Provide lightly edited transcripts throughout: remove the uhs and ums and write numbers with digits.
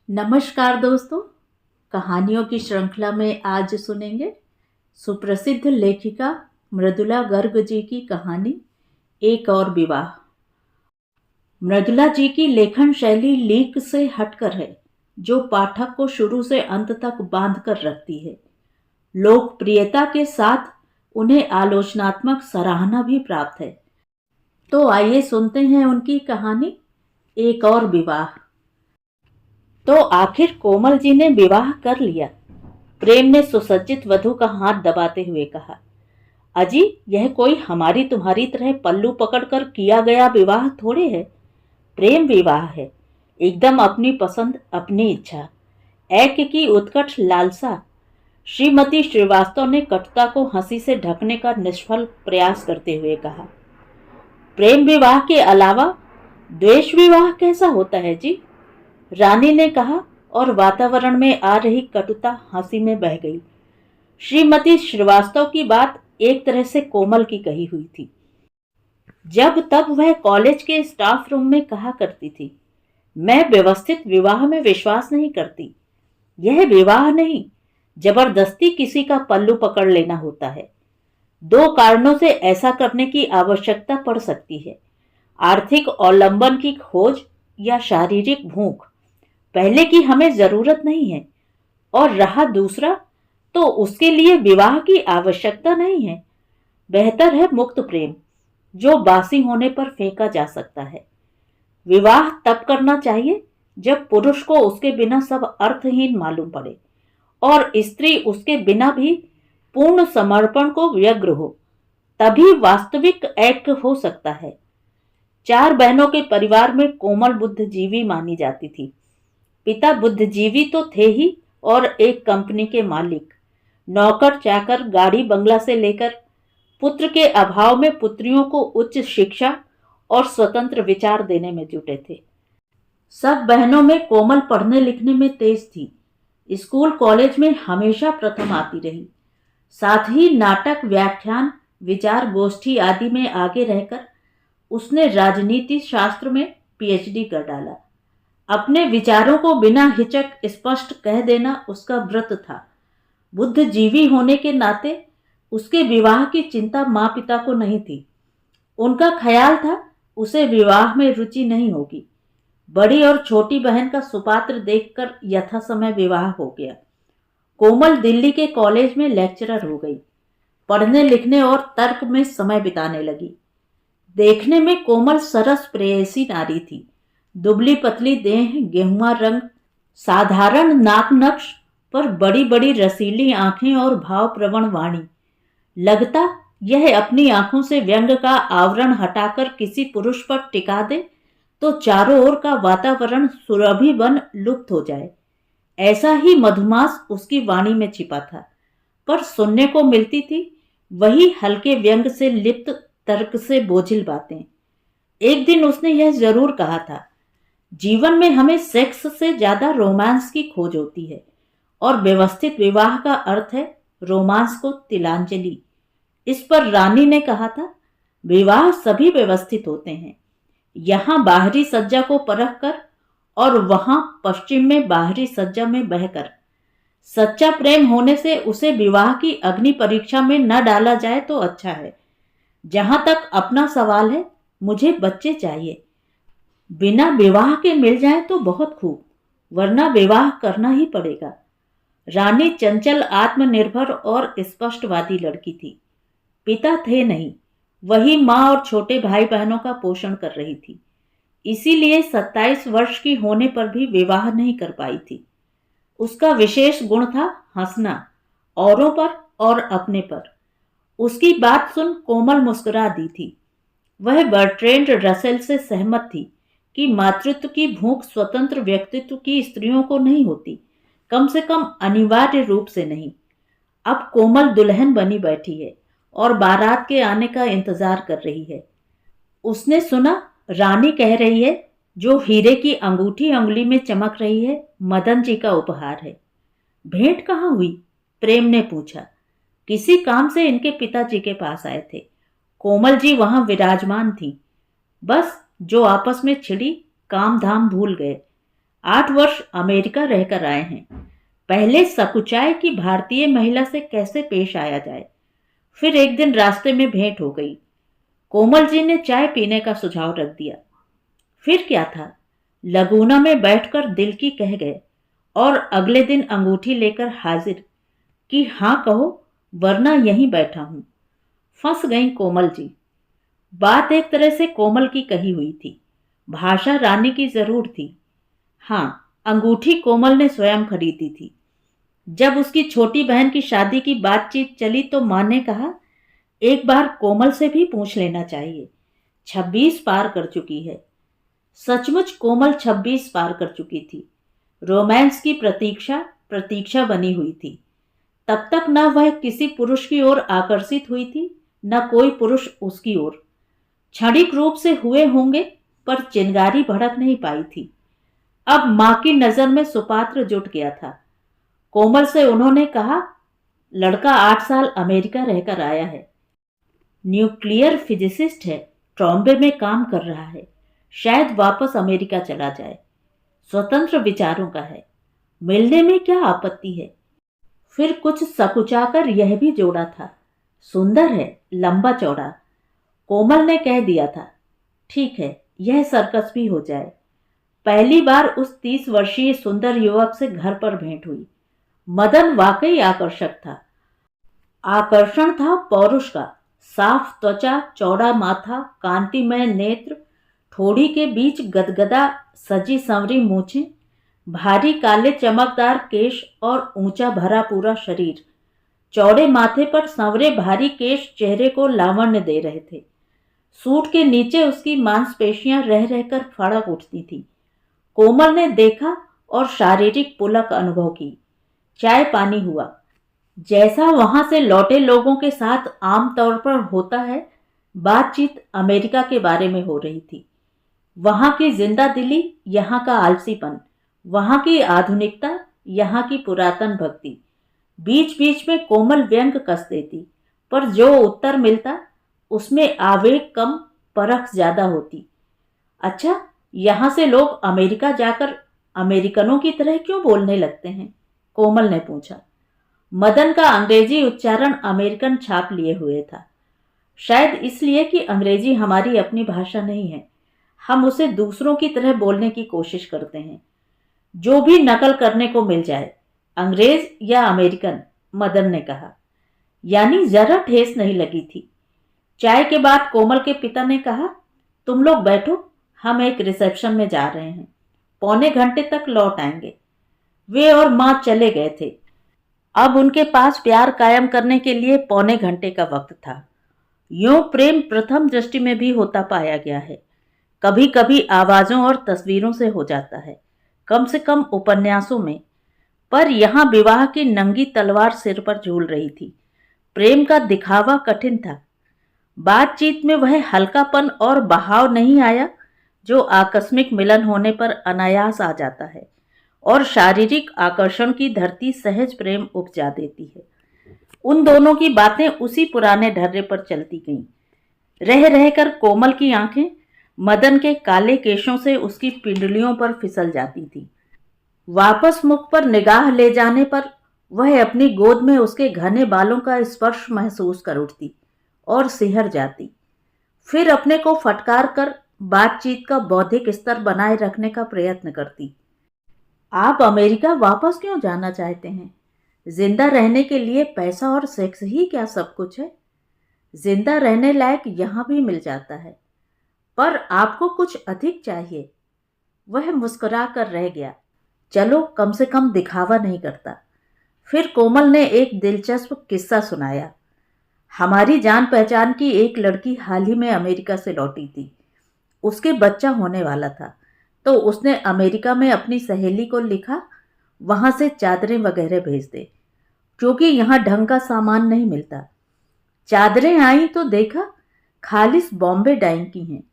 नमस्कार दोस्तों। कहानियों की श्रृंखला में आज सुनेंगे सुप्रसिद्ध लेखिका मृदुला गर्ग जी की कहानी एक और विवाह। मृदुला जी की लेखन शैली लीक से हटकर है, जो पाठक को शुरू से अंत तक बांध कर रखती है। लोकप्रियता के साथ उन्हें आलोचनात्मक सराहना भी प्राप्त है। तो आइए सुनते हैं उनकी कहानी एक और विवाह। तो आखिर कोमल जी ने विवाह कर लिया। प्रेम ने सुसज्जित वधू का हाथ दबाते हुए कहा, अजी, यह कोई हमारी तुम्हारी तरह पल्लू पकड़कर किया गया विवाह थोड़े है। प्रेम विवाह है, एकदम अपनी पसंद अपनी इच्छा, एक की उत्कट लालसा। श्रीमती श्रीवास्तव ने कटुता को हंसी से ढकने का निष्फल प्रयास करते हुए कहा, प्रेम विवाह के अलावा द्वेष विवाह कैसा होता है जी? रानी ने कहा और वातावरण में आ रही कटुता हंसी में बह गई। श्रीमती श्रीवास्तव की बात एक तरह से कोमल की कही हुई थी। जब तब वह कॉलेज के स्टाफ रूम में कहा करती थी, मैं व्यवस्थित विवाह में विश्वास नहीं करती। यह विवाह नहीं, जबरदस्ती किसी का पल्लू पकड़ लेना होता है। दो कारणों से ऐसा करने की आवश्यकता पड़ सकती है, आर्थिक अवलंबन की खोज या शारीरिक भूख। पहले की हमें जरूरत नहीं है, और रहा दूसरा, तो उसके लिए विवाह की आवश्यकता नहीं है। बेहतर है मुक्त प्रेम, जो बासी होने पर फेंका जा सकता है। विवाह तब करना चाहिए जब पुरुष को उसके बिना सब अर्थहीन मालूम पड़े और स्त्री उसके बिना भी पूर्ण समर्पण को व्यग्र हो। तभी वास्तविक ऐक्य हो सकता है। चार बहनों के परिवार में कोमल बुद्धिजीवी मानी जाती थी। पिता बुद्धिजीवी तो थे ही, और एक कंपनी के मालिक। नौकर चाकर गाड़ी बंगला से लेकर पुत्र के अभाव में पुत्रियों को उच्च शिक्षा और स्वतंत्र विचार देने में जुटे थे। सब बहनों में कोमल पढ़ने लिखने में तेज थी। स्कूल कॉलेज में हमेशा प्रथम आती रही। साथ ही नाटक, व्याख्यान, विचार गोष्ठी आदि में आगे रहकर उसने राजनीति शास्त्र में पीएचडी कर डाला। अपने विचारों को बिना हिचक स्पष्ट कह देना उसका व्रत था। बुद्धिजीवी होने के नाते उसके विवाह की चिंता माँ पिता को नहीं थी। उनका ख्याल था उसे विवाह में रुचि नहीं होगी। बड़ी और छोटी बहन का सुपात्र देखकर यथासमय विवाह हो गया। कोमल दिल्ली के कॉलेज में लेक्चरर हो गई। पढ़ने लिखने और तर्क में समय बिताने लगी। देखने में कोमल सरस प्रेयसी नारी थी। दुबली पतली देह, गेहुआ रंग, साधारण नाक नक्श पर बड़ी बड़ी रसीली आंखें और भावप्रवण वाणी। लगता यह अपनी आंखों से व्यंग का आवरण हटाकर किसी पुरुष पर टिका दे तो चारों ओर का वातावरण सुरभि बन लुप्त हो जाए। ऐसा ही मधुमास उसकी वाणी में छिपा था, पर सुनने को मिलती थी वही हल्के व्यंग से लिप्त तर्क से बोझिल बातें। एक दिन उसने यह जरूर कहा था, जीवन में हमें सेक्स से ज्यादा रोमांस की खोज होती है, और व्यवस्थित विवाह का अर्थ है रोमांस को तिलांजलि। इस पर रानी ने कहा था, विवाह सभी व्यवस्थित होते हैं, यहाँ बाहरी सज्जा को परख कर और वहां पश्चिम में बाहरी सज्जा में बहकर। सच्चा प्रेम होने से उसे विवाह की अग्नि परीक्षा में न डाला जाए तो अच्छा है। जहां तक अपना सवाल है, मुझे बच्चे चाहिए। बिना विवाह के मिल जाए तो बहुत खूब, वरना विवाह करना ही पड़ेगा। रानी चंचल, आत्मनिर्भर और स्पष्टवादी लड़की थी। पिता थे नहीं, वही माँ और छोटे भाई बहनों का पोषण कर रही थी। इसीलिए 27 वर्ष की होने पर भी विवाह नहीं कर पाई थी। उसका विशेष गुण था हंसना, औरों पर और अपने पर। उसकी बात सुन कोमल मुस्कुरा दी थी। वह बर्ट्रैंड रसेल से सहमत थी कि मातृत्व की भूख स्वतंत्र व्यक्तित्व की स्त्रियों को नहीं होती, कम से कम अनिवार्य रूप से नहीं। अब कोमल दुल्हन बनी बैठी है और बारात के आने का इंतजार कर रही है। उसने सुना रानी कह रही है, जो हीरे की अंगूठी अंगुली में चमक रही है मदन जी का उपहार है। भेंट कहाँ हुई? प्रेम ने पूछा। किसी काम से इनके पिताजी के पास आए थे। कोमल जी वहां विराजमान थी। बस जो आपस में छिड़ी, काम धाम भूल गए। 8 वर्ष अमेरिका रहकर आए हैं। पहले सकुचाए कि भारतीय महिला से कैसे पेश आया जाए। फिर एक दिन रास्ते में भेंट हो गई। कोमल जी ने चाय पीने का सुझाव रख दिया। फिर क्या था, लगूना में बैठकर दिल की कह गए और अगले दिन अंगूठी लेकर हाजिर कि हाँ कहो वरना यहीं बैठा हूं। फंस गई कोमल जी। बात एक तरह से कोमल की कही हुई थी, भाषा रानी की जरूर थी। हाँ, अंगूठी कोमल ने स्वयं खरीदी थी। जब उसकी छोटी बहन की शादी की बातचीत चली तो मां ने कहा एक बार कोमल से भी पूछ लेना चाहिए, 26 पार कर चुकी है। सचमुच कोमल 26 पार कर चुकी थी। रोमांस की प्रतीक्षा बनी हुई थी। तब तक न वह किसी पुरुष की ओर आकर्षित हुई थी, न कोई पुरुष उसकी ओर। क्षणिक रूप से हुए होंगे पर चिंगारी भड़क नहीं पाई थी। अब मां की नजर में सुपात्र जुट गया था। कोमल से उन्होंने कहा लड़का 8 साल अमेरिका रहकर आया है, न्यूक्लियर फिजिसिस्ट है, ट्रॉम्बे में काम कर रहा है, शायद वापस अमेरिका चला जाए, स्वतंत्र विचारों का है, मिलने में क्या आपत्ति है। फिर कुछ सकुचाकर यह भी जोड़ा था, सुंदर है, लंबा चौड़ा। कोमल ने कह दिया था ठीक है, यह सर्कस भी हो जाए। पहली बार उस 30 वर्षीय सुंदर युवक से घर पर भेंट हुई। मदन वाकई आकर्षक था। आकर्षण था पौरुष का, साफ त्वचा, चौड़ा माथा, कांतिमय नेत्र, ठोड़ी के बीच गदगदा सजी संवरी मूछें, भारी काले चमकदार केश और ऊंचा भरा पूरा शरीर। चौड़े माथे पर संवरे भारी केश चेहरे को लावण्य दे रहे थे। सूट के नीचे उसकी मांसपेशियां रह रहकर फड़क उठती थी। कोमल ने देखा और शारीरिक पुलक अनुभव की। चाय पानी हुआ। जैसा वहां से लौटे लोगों के साथ आमतौर पर होता है, बातचीत अमेरिका के बारे में हो रही थी। वहां की जिंदा दिली, यहाँ का आलसीपन, वहां की आधुनिकता, यहाँ की पुरातन भक्ति। बीच बीच में कोमल व्यंग कस देती, पर जो उत्तर मिलता उसमें आवेग कम, परख ज्यादा होती। अच्छा, यहां से लोग अमेरिका जाकर अमेरिकनों की तरह क्यों बोलने लगते हैं? कोमल ने पूछा। मदन का अंग्रेजी उच्चारण अमेरिकन छाप लिए हुए था। शायद इसलिए कि अंग्रेजी हमारी अपनी भाषा नहीं है, हम उसे दूसरों की तरह बोलने की कोशिश करते हैं। जो भी नकल करने को मिल जाए, अंग्रेज या अमेरिकन, मदन ने कहा। यानी जरा ठेस नहीं लगी थी। चाय के बाद कोमल के पिता ने कहा तुम लोग बैठो, हम एक रिसेप्शन में जा रहे हैं, पौने घंटे तक लौट आएंगे। वे और मां चले गए थे। अब उनके पास प्यार कायम करने के लिए पौने घंटे का वक्त था। यूं प्रेम प्रथम दृष्टि में भी होता पाया गया है, कभी कभी आवाजों और तस्वीरों से हो जाता है, कम से कम उपन्यासों में। पर यहां विवाह की नंगी तलवार सिर पर झूल रही थी। प्रेम का दिखावा कठिन था। बातचीत में वह हल्कापन और बहाव नहीं आया जो आकस्मिक मिलन होने पर अनायास आ जाता है और शारीरिक आकर्षण की धरती सहज प्रेम उपजा देती है। उन दोनों की बातें उसी पुराने ढर्रे पर चलती गईं। रह रहकर कोमल की आंखें मदन के काले केशों से उसकी पिंडलियों पर फिसल जाती थी। वापस मुख पर निगाह ले जाने पर वह अपनी गोद में उसके घने बालों का स्पर्श महसूस कर उठती और सिहर जाती। फिर अपने को फटकार कर बातचीत का बौद्धिक स्तर बनाए रखने का प्रयत्न करती। आप अमेरिका वापस क्यों जाना चाहते हैं? जिंदा रहने के लिए पैसा और सेक्स ही क्या सब कुछ है? जिंदा रहने लायक यहां भी मिल जाता है, पर आपको कुछ अधिक चाहिए। वह मुस्कुरा कर रह गया। चलो, कम से कम दिखावा नहीं करता। फिर कोमल ने एक दिलचस्प किस्सा सुनाया। हमारी जान पहचान की एक लड़की हाल ही में अमेरिका से लौटी थी। उसके बच्चा होने वाला था, तो उसने अमेरिका में अपनी सहेली को लिखा वहां से चादरें वगैरह भेज दे, क्योंकि यहाँ ढंग का सामान नहीं मिलता। चादरें आई तो देखा खालिस बॉम्बे डाइंग की हैं।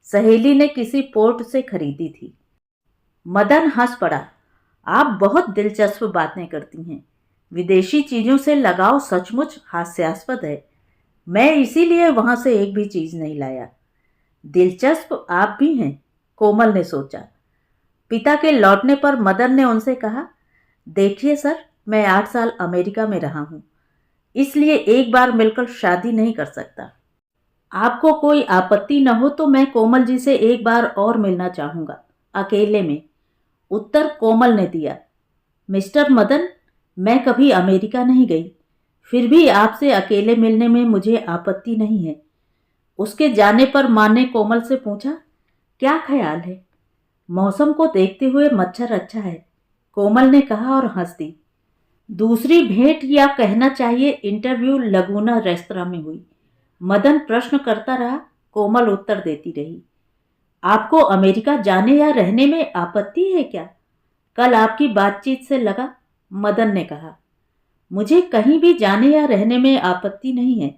सहेली ने किसी पोर्ट से खरीदी थी। मदन हंस पड़ा। आप बहुत दिलचस्प बातें करती हैं। विदेशी चीजों से लगाव सचमुच हास्यास्पद है। मैं इसीलिए वहां से एक भी चीज नहीं लाया। दिलचस्प आप भी हैं, कोमल ने सोचा। पिता के लौटने पर मदन ने उनसे कहा, देखिए सर, मैं 8 साल अमेरिका में रहा हूं, इसलिए एक बार मिलकर शादी नहीं कर सकता। आपको कोई आपत्ति न हो तो मैं कोमल जी से एक बार और मिलना चाहूंगा, अकेले में, उत्तर कोमल ने दिया। मिस्टर मदन, मैं कभी अमेरिका नहीं गई, फिर भी आपसे अकेले मिलने में मुझे आपत्ति नहीं है। उसके जाने पर मां ने कोमल से पूछा, क्या ख्याल है? मौसम को देखते हुए मच्छर अच्छा है, कोमल ने कहा और हंस दी। दूसरी भेंट या कहना चाहिए इंटरव्यू लगूना रेस्तरां में हुई। मदन प्रश्न करता रहा, कोमल उत्तर देती रही। आपको अमेरिका जाने या रहने में आपत्ति है क्या? कल आपकी बातचीत से लगा, मदन ने कहा। मुझे कहीं भी जाने या रहने में आपत्ति नहीं है।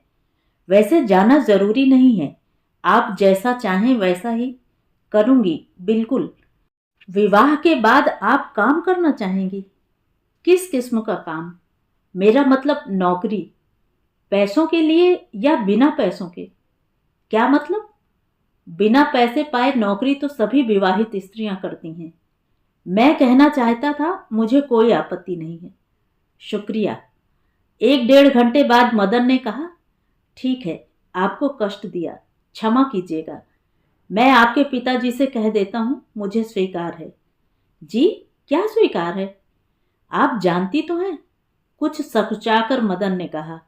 वैसे जाना जरूरी नहीं है, आप जैसा चाहें वैसा ही करूंगी, बिल्कुल। विवाह के बाद आप काम करना चाहेंगी? किस किस्म का काम? मेरा मतलब नौकरी। पैसों के लिए या बिना पैसों के? क्या मतलब? बिना पैसे पाए नौकरी तो सभी विवाहित स्त्रियां करती हैं। मैं कहना चाहता था, मुझे कोई आपत्ति नहीं है। शुक्रिया। 1-1.5 घंटे बाद मदन ने कहा, ठीक है, आपको कष्ट दिया, क्षमा कीजिएगा। मैं आपके पिताजी से कह देता हूं, मुझे स्वीकार है। जी, क्या स्वीकार है? आप जानती तो हैं, कुछ सकुचाकर मदन ने कहा।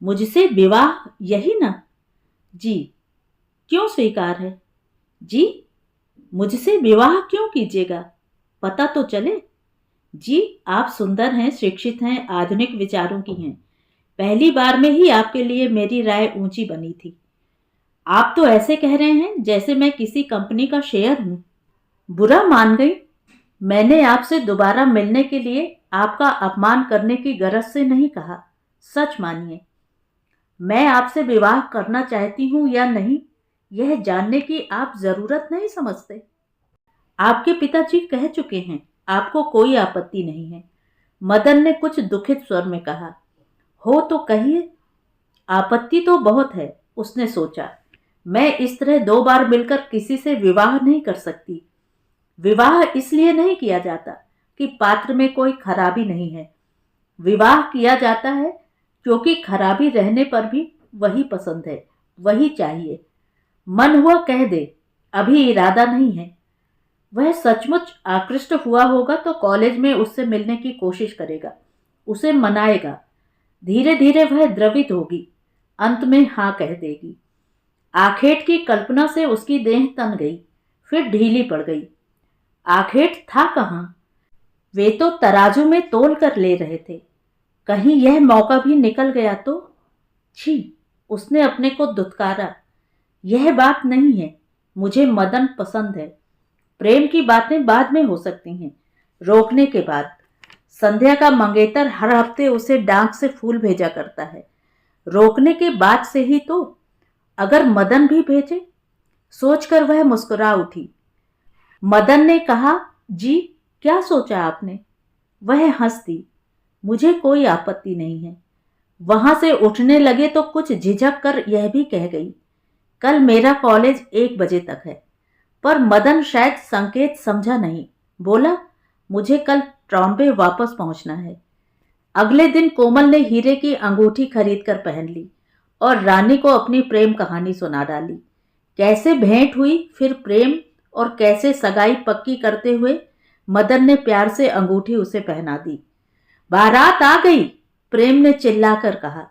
मुझसे विवाह, यही ना? जी। क्यों स्वीकार है? जी, मुझसे विवाह क्यों कीजिएगा? पता तो चले। जी, आप सुंदर हैं, शिक्षित हैं, आधुनिक विचारों की हैं। पहली बार में ही आपके लिए मेरी राय ऊंची बनी थी। आप तो ऐसे कह रहे हैं जैसे मैं किसी कंपनी का शेयर हूं। बुरा मान गई। मैंने आपसे दोबारा मिलने के लिए आपका अपमान करने की गरज से नहीं कहा। सच मानिए, मैं आपसे विवाह करना चाहती हूं या नहीं, यह जानने की आप जरूरत नहीं समझते। आपके पिताजी कह चुके हैं, आपको कोई आपत्ति नहीं है। मदन ने कुछ दुखित स्वर में कहा। हो तो कहिए। आपत्ति तो बहुत है, उसने सोचा। मैं इस तरह 2 बार मिलकर किसी से विवाह नहीं कर सकती। विवाह इसलिए नहीं किया जाता कि पात्र में कोई खराबी नहीं है। विवाह किया जाता है क्योंकि खराबी रहने पर भी वही पसंद है, वही चाहिए। मन हुआ कह दे, अभी इरादा नहीं है। वह सचमुच आकृष्ट हुआ होगा तो कॉलेज में उससे मिलने की कोशिश करेगा, उसे मनाएगा। धीरे धीरे वह द्रवित होगी, अंत में हाँ कह देगी। आखेट की कल्पना से उसकी देह तन गई, फिर ढीली पड़ गई। आखेट था कहाँ? वे तो तराजू में तोल कर ले रहे थे। कहीं यह मौका भी निकल गया तो? छी, उसने अपने को दुत्कारा। यह बात नहीं है, मुझे मदन पसंद है। प्रेम की बातें बाद में हो सकती हैं, रोकने के बाद। संध्या का मंगेतर हर हफ्ते उसे डाक से फूल भेजा करता है, रोकने के बाद से ही तो। अगर मदन भी भेजे? सोचकर वह मुस्कुरा उठी। मदन ने कहा, जी, क्या सोचा आपने? वह हंस दी। मुझे कोई आपत्ति नहीं है। वहां से उठने लगे तो कुछ झिझक कर यह भी कह गई, कल मेरा कॉलेज 1 बजे तक है। पर मदन शायद संकेत समझा नहीं, बोला, मुझे कल ट्रॉम्बे वापस पहुंचना है। अगले दिन कोमल ने हीरे की अंगूठी खरीदकर पहन ली और रानी को अपनी प्रेम कहानी सुना डाली। कैसे भेंट हुई, फिर प्रेम, और कैसे सगाई पक्की करते हुए मदन ने प्यार से अंगूठी उसे पहना दी। बारात आ गई, प्रेम ने चिल्लाकर कहा।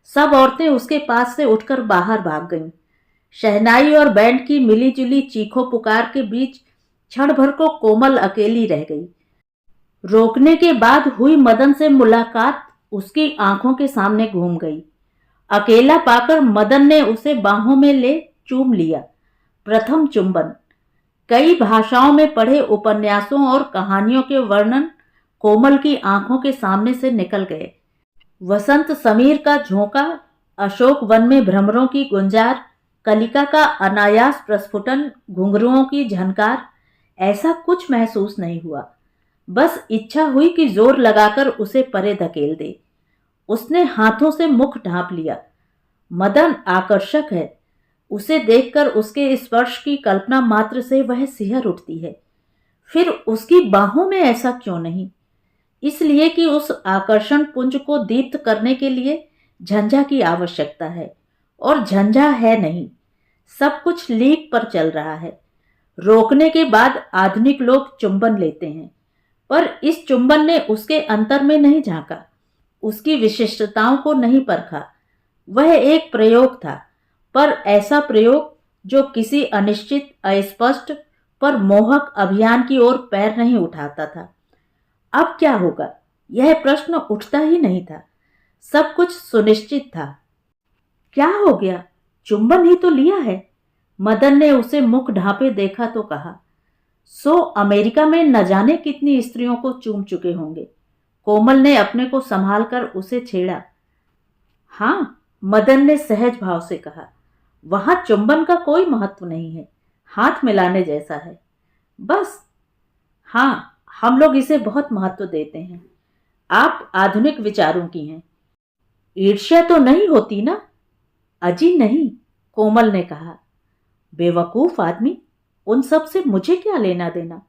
सब औरतें उसके पास से उठकर बाहर भाग गईं। शहनाई और बैंड की मिलीजुली चीखों पुकार के बीच क्षण भर को कोमल अकेली रह गई। रोकने के बाद हुई मदन से मुलाकात उसकी आंखों के सामने घूम गई। अकेला पाकर मदन ने उसे बाहों में ले चूम लिया। प्रथम चुंबन। कई भाषाओं में पढ़े उपन्यासों और कहानियों के वर्णन कोमल की आंखों के सामने से निकल गए। वसंत समीर का झोंका, अशोक वन में भ्रमरों की गुंजार, कलिका का अनायास प्रस्फुटन, घुंघरुओं की झनकार, ऐसा कुछ महसूस नहीं हुआ। बस इच्छा हुई कि जोर लगाकर उसे परे धकेल दे। उसने हाथों से मुख ढांप लिया। मदन आकर्षक है, उसे देखकर उसके स्पर्श की कल्पना मात्र से वह सिहर उठती है। फिर उसकी बाहों में ऐसा क्यों नहीं? इसलिए कि उस आकर्षण पुंज को दीप्त करने के लिए झंझा की आवश्यकता है, और झंझा है नहीं। सब कुछ लीक पर चल रहा है। रोकने के बाद आधुनिक लोग चुंबन लेते हैं, पर इस चुंबन ने उसके अंतर में नहीं झांका, उसकी विशिष्टताओं को नहीं परखा। वह एक प्रयोग था, पर ऐसा प्रयोग जो किसी अनिश्चित, अस्पष्ट पर मोहक अभियान की ओर पैर नहीं उठाता था। अब क्या होगा, यह प्रश्न उठता ही नहीं था। सब कुछ सुनिश्चित था। क्या हो गया? चुंबन ही तो लिया है। मदन ने उसे मुख ढांपे देखा तो कहा, सो अमेरिका में न जाने कितनी स्त्रियों को चूम चुके होंगे। कोमल ने अपने को संभाल कर उसे छेड़ा। हाँ, मदन ने सहज भाव से कहा, वहां चुंबन का कोई महत्व नहीं है, हाथ मिलाने जैसा है बस। हाँ, हम लोग इसे बहुत महत्व देते हैं। आप आधुनिक विचारों की हैं। ईर्ष्या तो नहीं होती ना? अजी नहीं, कोमल ने कहा। बेवकूफ आदमी, उन सब से मुझे क्या लेना देना?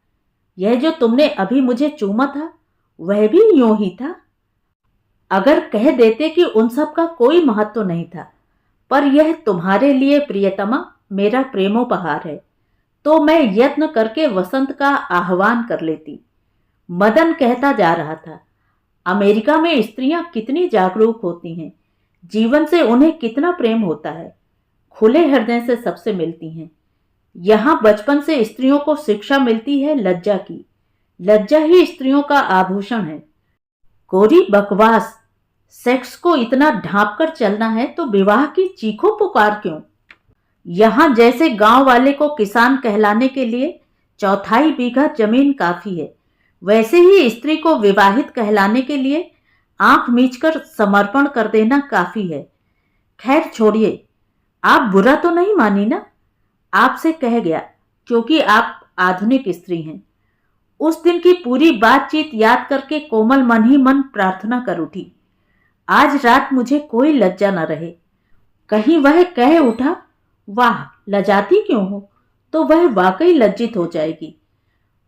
यह जो तुमने अभी मुझे चूमा था, वह भी यूं ही था। अगर कह देते कि उन सब का कोई महत्व नहीं था, पर यह तुम्हारे लिए प्रियतमा मेरा प्रेमोपहार है, तो मैं यत्न करके वसंत का आह्वान कर लेती। मदन कहता जा रहा था, अमेरिका में स्त्रियां कितनी जागरूक होती हैं, जीवन से उन्हें कितना प्रेम होता है, खुले हृदय से सबसे मिलती हैं। यहां बचपन से स्त्रियों को शिक्षा मिलती है लज्जा की। लज्जा ही स्त्रियों का आभूषण है। कोरी बकवास। सेक्स को इतना ढांप कर चलना है तो विवाह की चीखो पुकार क्यों? यहां जैसे गांव वाले को किसान कहलाने के लिए 1/4 बीघा जमीन काफी है, वैसे ही स्त्री को विवाहित कहलाने के लिए आंख मीचकर समर्पण कर देना काफी है। खैर छोड़िए, आप बुरा तो नहीं मानी ना? आपसे कह गया क्योंकि आप आधुनिक स्त्री हैं। उस दिन की पूरी बातचीत याद करके कोमल मन ही मन प्रार्थना कर उठी, आज रात मुझे कोई लज्जा न रहे। कहीं वह कह उठा, वाह लजाती क्यों हो, तो वह वाकई लज्जित हो जाएगी।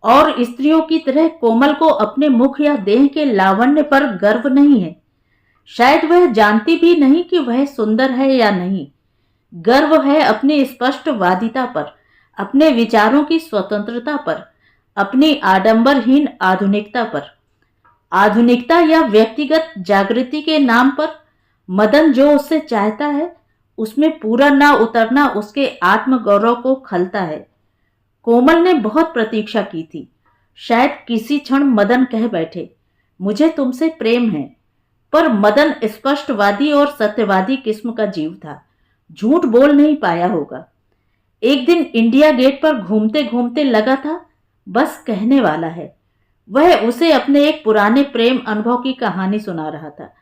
और स्त्रियों की तरह कोमल को अपने मुख या देह के लावण्य पर गर्व नहीं है। शायद वह जानती भी नहीं कि वह सुंदर है या नहीं। गर्व है अपनी स्पष्टवादिता पर, अपने विचारों की स्वतंत्रता पर, अपनी आडंबरहीन आधुनिकता पर। आधुनिकता या व्यक्तिगत जागृति के नाम पर मदन जो उससे चाहता है, उसमें पूरा ना उतरना उसके आत्मगौरव को खलता है। कोमल ने बहुत प्रतीक्षा की थी। शायद किसी क्षण मदन कह बैठे, मुझे तुमसे प्रेम है। पर मदन स्पष्टवादी और सत्यवादी किस्म का जीव था, झूठ बोल नहीं पाया होगा। एक दिन इंडिया गेट पर घूमते घूमते लगा था, बस कहने वाला है। वह उसे अपने एक पुराने प्रेम अनुभव की कहानी सुना रहा था।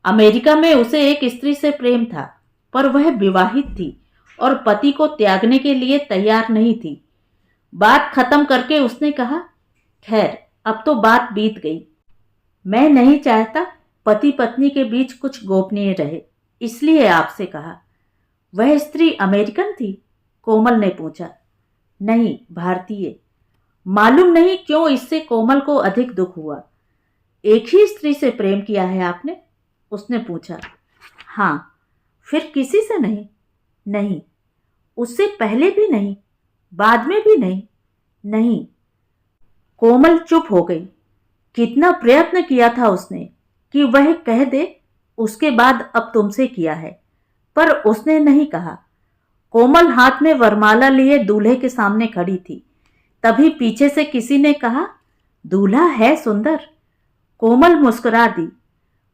अमेरिका में उसे एक स्त्री से प्रेम था, पर वह विवाहित थी और पति को त्यागने के लिए तैयार नहीं थी। बात खत्म करके उसने कहा, खैर अब तो बात बीत गई। मैं नहीं चाहता पति पत्नी के बीच कुछ गोपनीय रहे, इसलिए आपसे कहा। वह स्त्री अमेरिकन थी? कोमल ने पूछा। नहीं, भारतीय। मालूम नहीं क्यों इससे कोमल को अधिक दुख हुआ। एक ही स्त्री से प्रेम किया है आपने? उसने पूछा। हाँ। फिर किसी से नहीं? नहीं। उससे पहले भी नहीं, बाद में भी नहीं? नहीं। कोमल चुप हो गई। कितना प्रयत्न किया था उसने कि वह कह दे उसके बाद अब तुमसे किया है, पर उसने नहीं कहा। कोमल हाथ में वरमाला लिए दूल्हे के सामने खड़ी थी। तभी पीछे से किसी ने कहा, दूल्हा है सुंदर। कोमल मुस्कुरा दी।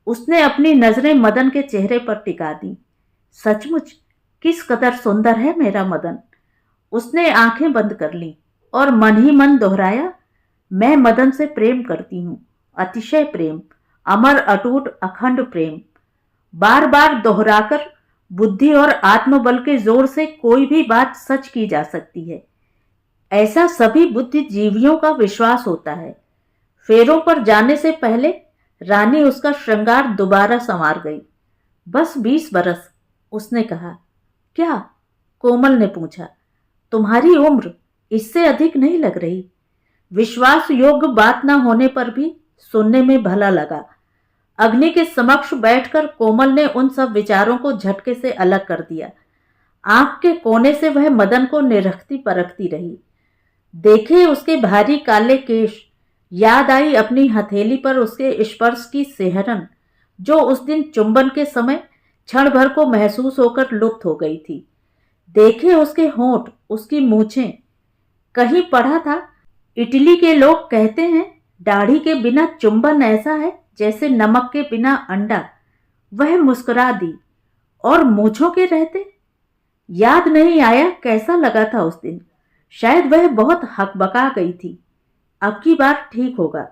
उसने अपनी नजरें मदन के चेहरे पर टिका दी। सचमुच किस कदर सुंदर है मेरा मदन। उसने आंखें बंद कर ली और मन ही मन दोहराया, मैं मदन से प्रेम करती हूँ, अतिशय प्रेम, अमर अटूट अखंड प्रेम। बार बार दोहराकर बुद्धि और आत्मबल के जोर से कोई भी बात सच की जा सकती है, ऐसा सभी बुद्धिजीवियों का विश्वास होता है। फेरों पर जाने से पहले रानी उसका श्रृंगार दोबारा संवार गई। बस 20 बरस, उसने कहा। क्या? कोमल ने पूछा। तुम्हारी उम्र इससे अधिक नहीं लग रही। विश्वास योग्य बात न होने पर भी सुनने में भला लगा। अग्नि के समक्ष बैठकर कोमल ने उन सब विचारों को झटके से अलग कर दिया। आंख के कोने से वह मदन को निरखती परखती रही। देखे उसके भारी काले केश, याद आई अपनी हथेली पर उसके स्पर्श की सिहरन, जो उस दिन चुंबन के समय क्षण भर को महसूस होकर लुप्त हो गई थी। देखे उसके होंठ, उसकी मूछें। कहीं पढ़ा था, इटली के लोग कहते हैं दाढ़ी के बिना चुंबन ऐसा है जैसे नमक के बिना अंडा। वह मुस्कुरा दी। और मूछों के रहते? याद नहीं आया कैसा लगा था उस दिन। शायद वह बहुत हकबका गई थी। अब की बार ठीक होगा।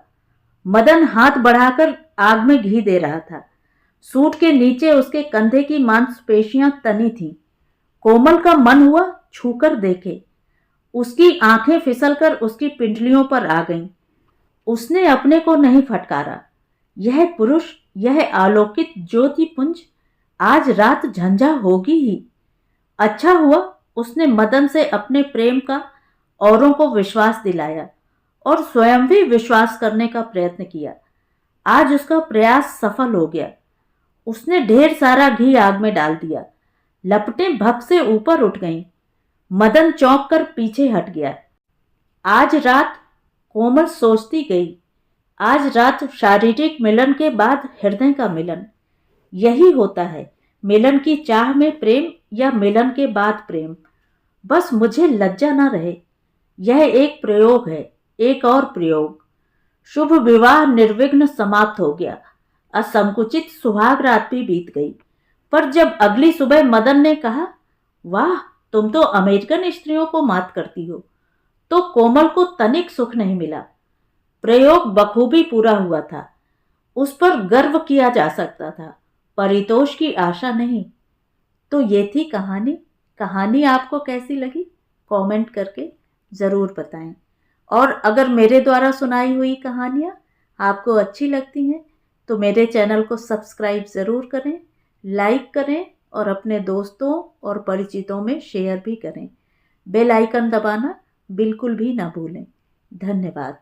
मदन हाथ बढ़ाकर आग में घी दे रहा था। सूट के नीचे उसके कंधे की मांसपेशियां तनी थीं। कोमल का मन हुआ छूकर देखे। उसकी आंखें फिसलकर उसकी पिंडलियों पर आ गईं। उसने अपने को नहीं फटकारा। यह पुरुष, यह आलोकित ज्योतिपुंज आज रात झंझा होगी ही। अच्छा हुआ उसने मदन से अपने प्रेम का औरों को विश्वास दिलाया और स्वयं भी विश्वास करने का प्रयत्न किया। आज उसका प्रयास सफल हो गया। उसने ढेर सारा घी आग में डाल दिया। लपटें भप से ऊपर उठ गईं। मदन चौंक कर पीछे हट गया। आज रात, कोमल सोचती गई, आज रात शारीरिक मिलन के बाद हृदय का मिलन। यही होता है मिलन की चाह में प्रेम या मिलन के बाद प्रेम। बस मुझे लज्जा न रहे। यह एक प्रयोग है, एक और प्रयोग। शुभ विवाह निर्विघ्न समाप्त हो गया। असंकुचित सुहाग रात भी बीत गई। पर जब अगली सुबह मदन ने कहा, वाह तुम तो अमेरिकन स्त्रियों को मात करती हो, तो कोमल को तनिक सुख नहीं मिला। प्रयोग बखूबी पूरा हुआ था। उस पर गर्व किया जा सकता था, परितोष की आशा नहीं। तो ये थी कहानी। कहानी आपको कैसी लगी कमेंट करके ज़रूर बताएं। और अगर मेरे द्वारा सुनाई हुई कहानियाँ आपको अच्छी लगती हैं तो मेरे चैनल को सब्सक्राइब ज़रूर करें, लाइक करें और अपने दोस्तों और परिचितों में शेयर भी करें। बेल आइकन दबाना बिल्कुल भी ना भूलें। धन्यवाद।